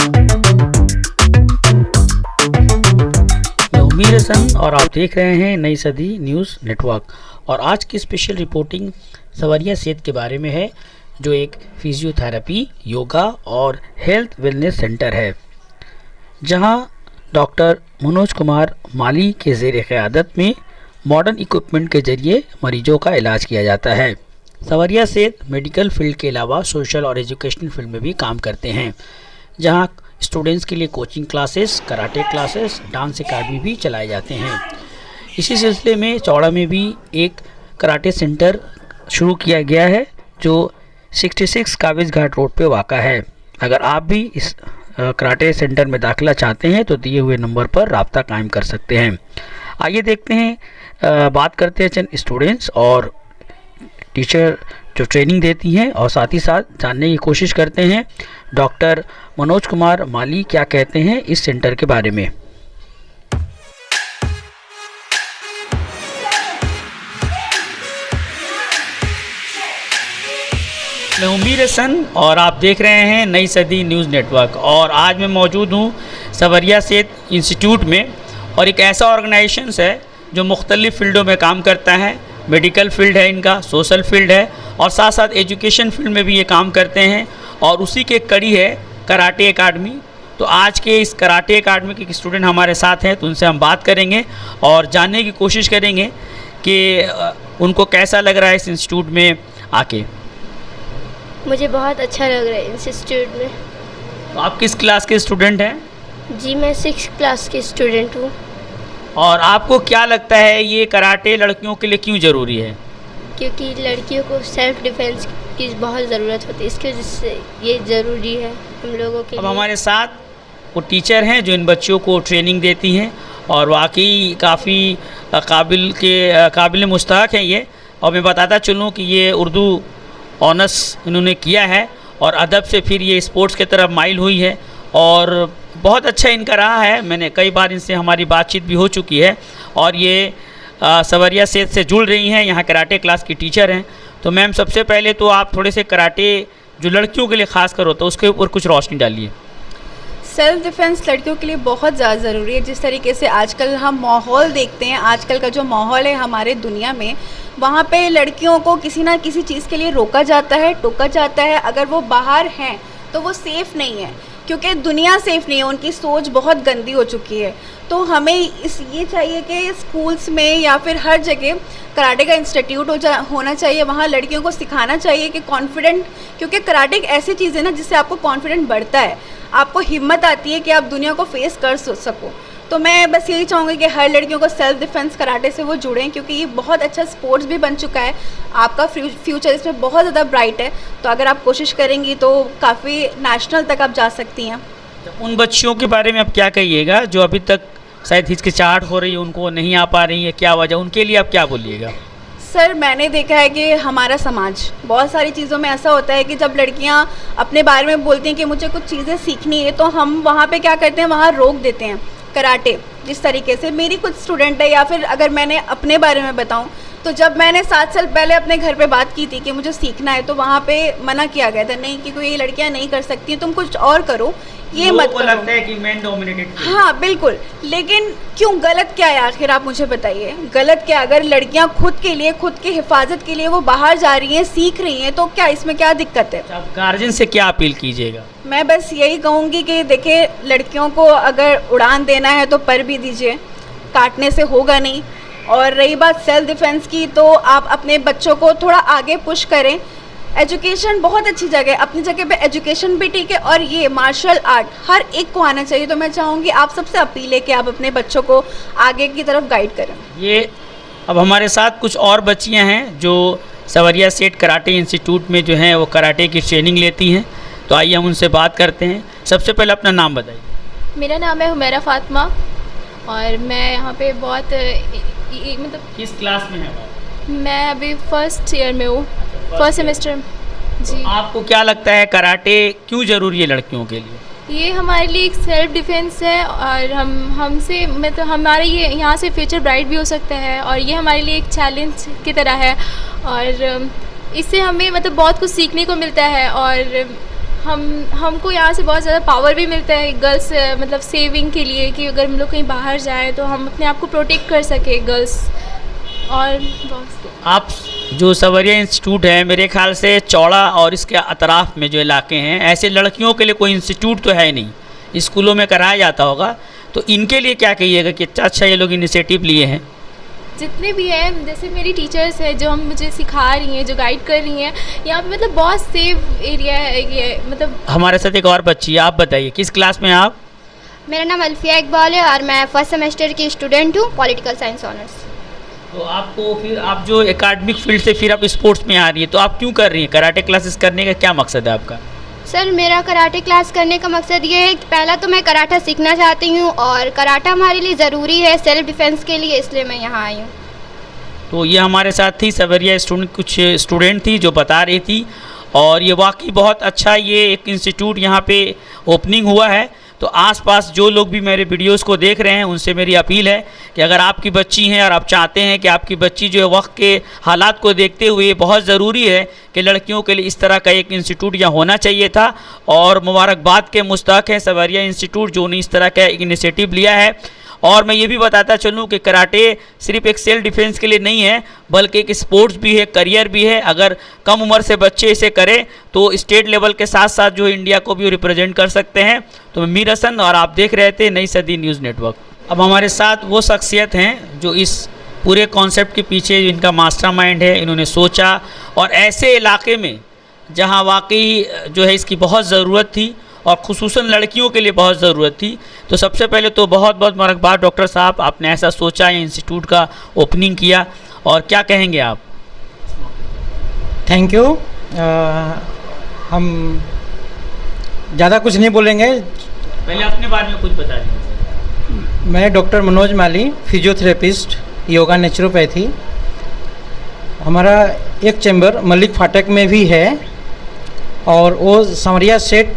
मैं उम्मीद हसन और आप देख रहे हैं नई सदी न्यूज़ नेटवर्क। और आज की स्पेशल रिपोर्टिंग सवरिया सेहत के बारे में है, जो एक फिजियोथेरेपी, योगा और हेल्थ वेलनेस सेंटर है, जहां डॉक्टर मनोज कुमार माली के ज़ेर क़यादत में मॉडर्न इक्विपमेंट के ज़रिए मरीजों का इलाज किया जाता है। सवरिया सेहत मेडिकल फील्ड के अलावा सोशल और एजुकेशनल फील्ड में भी काम करते हैं, जहां स्टूडेंट्स के लिए coaching classes, karate classes, dance academy भी चलाए जाते हैं। इसी सिलसिले में चौड़ा में भी एक कराटे सेंटर शुरू किया गया है, जो 66 काबिज घाट रोड पे वाक़ा है। अगर आप भी इस कराटे सेंटर में दाखिला चाहते हैं तो दिए हुए नंबर पर राब्ता कायम कर सकते हैं। आइए देखते हैं, बात करते हैं चंद स्टूडेंट्स और टीचर जो ट्रेनिंग देती हैं, और साथ ही साथ जानने की कोशिश करते हैं डॉक्टर मनोज कुमार माली क्या कहते हैं इस सेंटर के बारे में। मैं उम्मीद हसन और आप देख रहे हैं नई सदी न्यूज़ नेटवर्क। और आज मैं मौजूद हूँ सवरिया सेहत इंस्टीट्यूट में, और एक ऐसा ऑर्गेनाइजेशन है जो मुख्तलिफ़ फ़ील्डों में काम करता है। मेडिकल फील्ड है इनका, सोशल फील्ड है, और साथ साथ एजुकेशन फील्ड में भी ये काम करते हैं, और उसी के कड़ी है कराटे एकेडमी। तो आज के इस कराटे एकेडमी के स्टूडेंट हमारे साथ हैं, तो उनसे हम बात करेंगे और जानने की कोशिश करेंगे कि उनको कैसा लग रहा है इस इंस्टीट्यूट में आके। मुझे बहुत अच्छा लग रहा है इस इंस्टीट्यूट में। तो आप किस क्लास के स्टूडेंट हैं? जी, मैं 6th क्लास की स्टूडेंट हूँ। और आपको क्या लगता है ये कराटे लड़कियों के लिए क्यों ज़रूरी है? क्योंकि लड़कियों को सेल्फ डिफेंस की बहुत ज़रूरत होती है, इसकी वजह से ये ज़रूरी है हम लोगों के अब लिए। हमारे साथ वो टीचर हैं जो इन बच्चों को ट्रेनिंग देती हैं, और वाकई काफ़ी काबिल मुस्तहक हैं ये। और मैं बताता चलूँ कि ये उर्दू ऑनर्स इन्होंने किया है, और अदब से फिर ये स्पोर्ट्स की तरफ माइल हुई है, और बहुत अच्छा इनका रहा है। मैंने कई बार इनसे हमारी बातचीत भी हो चुकी है, और ये सवरिया सेहत से जुड़ रही हैं, यहाँ कराटे क्लास की टीचर हैं। तो मैम, सबसे पहले तो आप थोड़े से कराटे जो लड़कियों के लिए ख़ास कर होता है उसके ऊपर कुछ रोशनी डालिए। सेल्फ डिफेंस लड़कियों के लिए बहुत ज़्यादा ज़रूरी है। जिस तरीके से आजकल हम माहौल देखते हैं, आजकल का जो माहौल है हमारे दुनिया में, वहाँ पे लड़कियों को किसी ना किसी चीज़ के लिए रोका जाता है, टोका जाता है। अगर वो बाहर हैं तो वो सेफ़ नहीं है, क्योंकि दुनिया सेफ़ नहीं है, उनकी सोच बहुत गंदी हो चुकी है। तो हमें ये चाहिए कि स्कूल्स में या फिर हर जगह कराटे का इंस्टीट्यूट होना चाहिए। वहाँ लड़कियों को सिखाना चाहिए कि कॉन्फिडेंट, क्योंकि कराटे एक ऐसी चीज़ है ना जिससे आपको कॉन्फिडेंट बढ़ता है, आपको हिम्मत आती है कि आप दुनिया को फेस कर सको। तो मैं बस यही चाहूँगी कि हर लड़कियों को सेल्फ डिफेंस कराटे से वो जुड़ें, क्योंकि ये बहुत अच्छा स्पोर्ट्स भी बन चुका है। आपका फ्यूचर इसमें बहुत ज़्यादा ब्राइट है। तो अगर आप कोशिश करेंगी तो काफ़ी नेशनल तक आप जा सकती हैं। उन बच्चियों के बारे में आप क्या कहिएगा जो अभी तक शायद हिचकिचाहट हो रही है, उनको नहीं आ पा रही है, क्या वजह, उनके लिए आप क्या बोलिएगा? सर, मैंने देखा है कि हमारा समाज बहुत सारी चीज़ों में ऐसा होता है कि जब लड़कियां अपने बारे में बोलती हैं कि मुझे कुछ चीज़ें सीखनी है, तो हम वहाँ पे क्या करते हैं, वहाँ रोक देते हैं। कराटे जिस तरीके से मेरी कुछ स्टूडेंट है, या फिर अगर मैंने अपने बारे में बताऊं, तो जब मैंने 7 साल पहले अपने घर पे बात की थी कि मुझे सीखना है, तो वहाँ पे मना किया गया था, नहीं कि कोई लड़कियाँ नहीं कर सकती, तुम कुछ और करो, ये मत करो। लगता है कि मेन डोमिनेटेड। हाँ बिल्कुल, लेकिन क्यों, गलत क्या है आखिर, आप मुझे बताइए गलत क्या? अगर लड़कियाँ खुद के लिए, खुद की हिफाजत के लिए वो बाहर जा रही हैं, सीख रही हैं, तो क्या इसमें क्या दिक्कत है? आप गार्जियन से क्या अपील कीजिएगा? मैं बस यही कहूँगी कि देखिए, लड़कियों को अगर उड़ान देना है तो पर भी दीजिए, काटने से होगा नहीं। और रही बात सेल्फ डिफेंस की, तो आप अपने बच्चों को थोड़ा आगे पुश करें। एजुकेशन बहुत अच्छी जगह है, अपनी जगह पे एजुकेशन भी ठीक है, और ये मार्शल आर्ट हर एक को आना चाहिए। तो मैं चाहूँगी, आप सबसे अपील है कि आप अपने बच्चों को आगे की तरफ गाइड करें। ये अब हमारे साथ कुछ और बच्चियाँ हैं जो सवरिया सेठ कराटे इंस्टीट्यूट में जो हैं वो कराटे की ट्रेनिंग लेती हैं। तो आइए हम उनसे बात करते हैं। सबसे पहले अपना नाम बताइए। मेरा नाम है हुमैरा फातिमा, और मैं यहाँ पे बहुत मतलब किस क्लास में है? मैं अभी फर्स्ट ईयर में हूँ, फर्स्ट सेमेस्टर। जी, आपको क्या लगता है कराटे क्यों ज़रूरी है लड़कियों के लिए? ये हमारे लिए एक सेल्फ डिफेंस है, और हमसे मतलब हमारा ये यहाँ से फ्यूचर ब्राइट भी हो सकता है, और ये हमारे लिए एक चैलेंज की तरह है, और इससे हमें मतलब बहुत कुछ सीखने को मिलता है। और हमको यहाँ से बहुत ज़्यादा पावर भी मिलता है गर्ल्स मतलब सेविंग के लिए, कि अगर हम लोग कहीं बाहर जाए तो हम अपने आप को प्रोटेक्ट कर सके गर्ल्स। और बहुत आप जो सवरिया इंस्टीट्यूट है, मेरे ख्याल से चौड़ा और इसके अतराफ़ में जो इलाके हैं, ऐसे लड़कियों के लिए कोई इंस्टीट्यूट तो है नहीं, स्कूलों में कराया जाता होगा, तो इनके लिए क्या कहिएगा कि अच्छा ये लोग इनिशिएटिव लिए हैं? जितने भी हैं, जैसे मेरी टीचर्स हैं जो हम मुझे सिखा रही हैं, जो गाइड कर रही हैं, यहाँ पे मतलब बहुत सेफ एरिया है ये। मतलब हमारे साथ एक और बच्ची है, आप बताइए किस क्लास में हैं आप? मेरा नाम अल्फिया इकबाल है और मैं फर्स्ट सेमेस्टर की स्टूडेंट हूँ, पॉलिटिकल साइंस ऑनर्स। तो आपको फिर आप जो एकेडमिक फील्ड से फिर आप स्पोर्ट्स में आ रही है, तो आप क्यों कर रही हैं? कराटे क्लासेस करने का क्या मकसद है आपका? सर, मेरा कराटे क्लास करने का मकसद ये है कि पहला तो मैं कराटा सीखना चाहती हूँ और कराटा हमारे लिए ज़रूरी है सेल्फ डिफेंस के लिए, इसलिए मैं यहाँ आई हूँ। तो ये हमारे साथ थी सवरिया कुछ स्टूडेंट थी जो बता रही थी, और ये वाकई बहुत अच्छा ये एक इंस्टीट्यूट यहाँ पे ओपनिंग हुआ है। तो आसपास जो लोग भी मेरे वीडियोस को देख रहे हैं उनसे मेरी अपील है कि अगर आपकी बच्ची हैं और आप चाहते हैं कि आपकी बच्ची जो है वक्त के हालात को देखते हुए, बहुत ज़रूरी है कि लड़कियों के लिए इस तरह का एक इंस्टीट्यूट यहाँ होना चाहिए था, और मुबारकबाद के मुस्तहक है सवरिया इंस्टीट्यूट जो ने इस तरह का एक इनिशिएटिव लिया है। और मैं ये भी बताता चलूँ कि कराटे सिर्फ एक सेल्फ डिफेंस के लिए नहीं है, बल्कि एक स्पोर्ट्स भी है, करियर भी है। अगर कम उम्र से बच्चे इसे करें तो स्टेट लेवल के साथ साथ जो इंडिया को भी रिप्रेजेंट कर सकते हैं। तो मैं मीर हसन और आप देख रहे थे नई सदी न्यूज़ नेटवर्क। अब हमारे साथ वो शख्सियत हैं जो इस पूरे कॉन्सेप्ट के पीछे इनका मास्टरमाइंड है, इन्होंने सोचा, और ऐसे इलाके में जहाँ वाकई जो है इसकी बहुत ज़रूरत थी और ख़ुसूसन लड़कियों के लिए बहुत ज़रूरत थी। तो सबसे पहले तो बहुत बहुत मुबारकबाद डॉक्टर साहब, आपने ऐसा सोचा, ये इंस्टीट्यूट का ओपनिंग किया, और क्या कहेंगे आप? Thank you. हम ज़्यादा कुछ नहीं बोलेंगे, पहले अपने बारे में कुछ बता दीजिए। मैं डॉक्टर मनोज माली, फिजियोथेरेपिस्ट, योगा नेचुरोपैथी। हमारा एक चैम्बर मलिक फाटक में भी है, और वो सांवरिया सेठ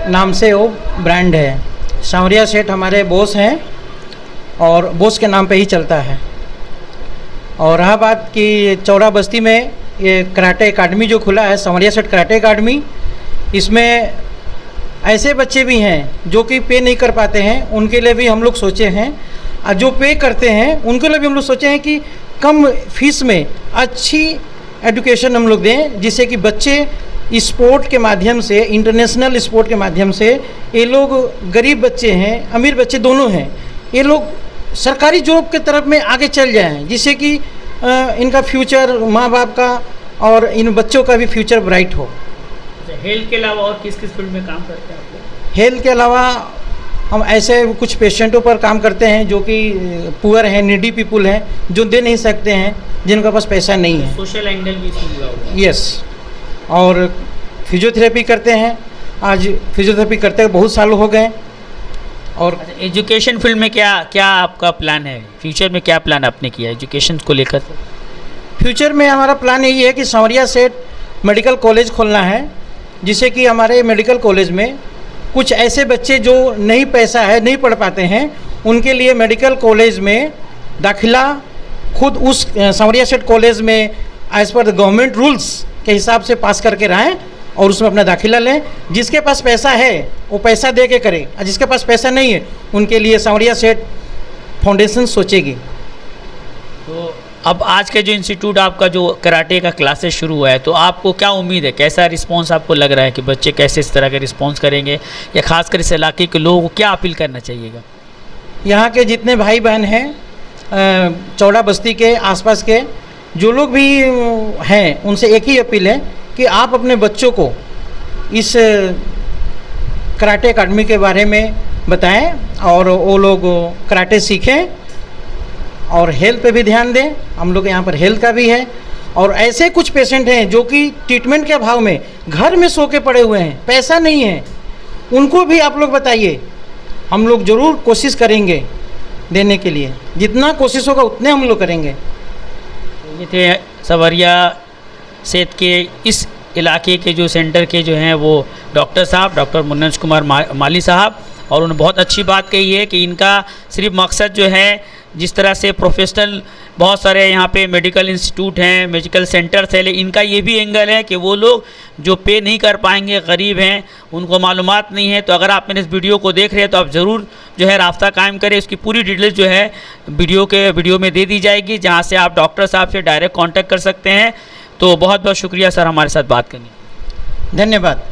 नाम से वो ब्रांड है। सांवरिया सेठ हमारे बॉस हैं और बॉस के नाम पे ही चलता है। और रहा बात कि चौड़ा बस्ती में ये कराटे एकेडमी जो खुला है, सांवरिया सेठ कराटे एकेडमी, इसमें ऐसे बच्चे भी हैं जो कि पे नहीं कर पाते हैं, उनके लिए भी हम लोग सोचे हैं, और जो पे करते हैं उनके लिए भी हम लोग सोचे हैं कि कम फीस में अच्छी एजुकेशन हम लोग दें, जिससे कि बच्चे स्पोर्ट के माध्यम से, इंटरनेशनल स्पोर्ट के माध्यम से, ये लोग गरीब बच्चे हैं, अमीर बच्चे दोनों हैं, ये लोग सरकारी जॉब के तरफ में आगे चल जाएं, जिससे कि इनका फ्यूचर, माँ बाप का और इन बच्चों का भी फ्यूचर ब्राइट हो। हेल्थ के अलावा और किस किस फील्ड में काम करते हैं आप लोग? हेल्थ के अलावा हम ऐसे कुछ पेशेंटों पर काम करते हैं जो कि पुअर हैं, नीडी पीपुल हैं, जो दे नहीं सकते हैं, जिनके पास पैसा नहीं है। सोशल एंगल भी इसमें जुड़ा हुआ है। यस। और फिजियोथेरेपी करते हैं, आज फिजियोथेरेपी करते हुए बहुत साल हो गए। और एजुकेशन फील्ड में क्या क्या आपका प्लान है? फ्यूचर में क्या प्लान आपने किया एजुकेशन को लेकर? फ्यूचर में हमारा प्लान यही है कि सांवरिया सेठ मेडिकल कॉलेज खोलना है, जिससे कि हमारे मेडिकल कॉलेज में कुछ ऐसे बच्चे जो नहीं पैसा है, नहीं पढ़ पाते हैं, उनके लिए मेडिकल कॉलेज में दाखिला खुद उस सांवरिया सेठ कॉलेज में as per the government rules के हिसाब से पास करके रहें और उसमें अपना दाखिला लें। जिसके पास पैसा है वो पैसा दे के करे, और जिसके पास पैसा नहीं है उनके लिए सांवरिया सेठ फाउंडेशन सोचेगी। तो अब आज के जो इंस्टीट्यूट आपका जो कराटे का क्लासेस शुरू हुआ है, तो आपको क्या उम्मीद है, कैसा रिस्पांस आपको लग रहा है कि बच्चे कैसे इस तरह का रिस्पांस करेंगे, या खासकर इस इलाके के लोगों को क्या अपील करना चाहिएगा? यहाँ के जितने भाई बहन हैं, चौड़ा बस्ती के आसपास के जो लोग भी हैं, उनसे एक ही अपील है कि आप अपने बच्चों को इस कराटे एकेडमी के बारे में बताएं और वो लोग कराटे सीखें, और हेल्थ पे भी ध्यान दें। हम लोग यहाँ पर हेल्थ का भी है, और ऐसे कुछ पेशेंट हैं जो कि ट्रीटमेंट के अभाव में घर में सो के पड़े हुए हैं, पैसा नहीं है, उनको भी आप लोग बताइए। हम लोग ज़रूर कोशिश करेंगे देने के लिए, जितना कोशिश होगा उतने हम लोग करेंगे। ये थे सवरिया सेठ के इस इलाके के जो सेंटर के जो हैं वो डॉक्टर साहब, डॉक्टर मनोज कुमार माली साहब, और उन्होंने बहुत अच्छी बात कही है कि इनका सिर्फ मकसद जो है, जिस तरह से प्रोफेशनल बहुत सारे यहाँ पे मेडिकल इंस्टीट्यूट हैं, मेडिकल सेंटर्स है, लेकिन इनका ये भी एंगल है कि वो लोग जो पे नहीं कर पाएंगे, गरीब हैं, उनको मालूमात नहीं है, तो अगर आप मेरे इस वीडियो को देख रहे हैं तो आप ज़रूर जो है राब्ता कायम करें। इसकी पूरी डिटेल्स जो है वीडियो में दे दी जाएगी, जहाँ से आप डॉक्टर साहब से डायरेक्ट कॉन्टैक्ट कर सकते हैं। तो बहुत बहुत शुक्रिया सर हमारे साथ बात करने। धन्यवाद।